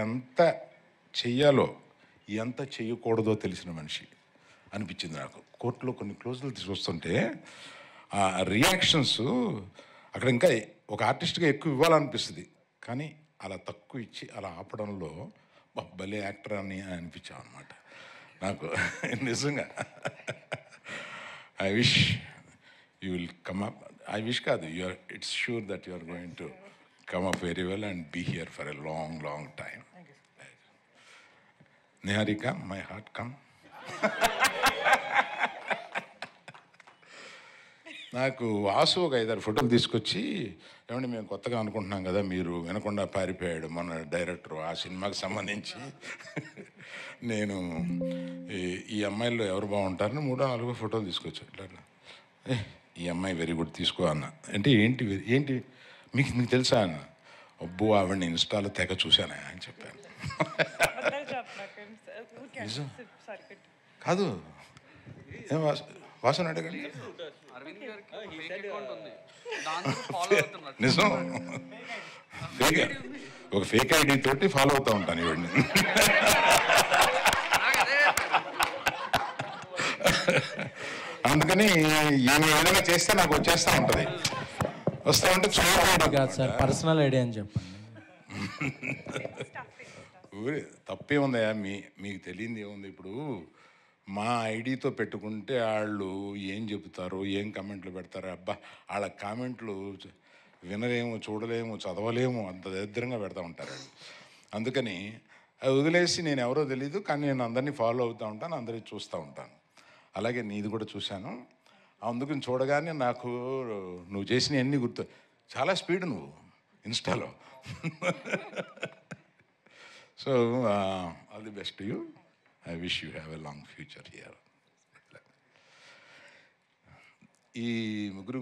ఎంత చెయ్యాలో ఎంత చేయకూడదో తెలిసిన మనిషి అనిపించింది నాకు. కోర్టులో కొన్ని క్లోజులు చూస్తుంటే ఆ రియాక్షన్స్ అక్కడ ఇంకా ఒక ఆర్టిస్ట్గా ఎక్కువ ఇవ్వాలనిపిస్తుంది, కానీ అలా తక్కువ ఇచ్చి అలా ఆపడంలో భలే యాక్టర్ అని అనిపించాం అనమాట నాకు. నిజంగా I wish you will come up. I wish కాదు, you're it's sure that you are going to come up very well and be here for a long, long time. Niharika, my heart come. నాకు వాసు ఒక 5-6 ఫోటోలు తీసుకొచ్చి, ఏమంటే మేము కొత్తగా అనుకుంటున్నాం కదా, మీరు వినకుండా పారిపోయాడు మన డైరెక్టర్ ఆ సినిమాకి సంబంధించి. నేను ఈ అమ్మాయిల్లో ఎవరు బాగుంటారని 3-4 ఫోటోలు తీసుకొచ్చి, ఈ అమ్మాయి వెరీ గుడ్ తీసుకో అన్న. అంటే ఏంటి ఏంటి మీకు తెలుసా అన్న. అబ్బో ఆవిడని ఇన్స్టాలో తెగ చూశాను అని చెప్పాను. కాదు ఏం వాసన అడగండి. నిజం, ఒక ఫేక్ ఐడి తోటి ఫాలో అవుతూ ఉంటాను ఈవిడిని. అందుకని ఈమె ఏదైనా చేస్తే నాకు వచ్చేస్తూ ఉంటుంది. వస్తా ఉంటే కాదు సార్, పర్సనల్ ఐడియా అని చెప్పండి. తప్పే ఉందయా, మీకు తెలియంది ఏముంది. ఇప్పుడు మా ఐడితో పెట్టుకుంటే వాళ్ళు ఏం చెబుతారు, ఏం కామెంట్లు పెడతారు, అబ్బా వాళ్ళ కామెంట్లు వినలేము, చూడలేము, చదవలేము, అంత దరిద్రంగా పెడతా ఉంటారు వాళ్ళు. అందుకని అది వదిలేసి నేను ఎవరో తెలీదు, కానీ నేను అందరినీ ఫాలో అవుతూ ఉంటాను, అందరినీ చూస్తూ ఉంటాను. అలాగే నీది కూడా చూశాను. అందుకని చూడగానే నాకు నువ్వు చేసిన అన్నీ గుర్తు. చాలా స్పీడ్ నువ్వు ఇన్స్టాలో. So all the best you. I wish you have a long future here. ఈ ముగ్గురు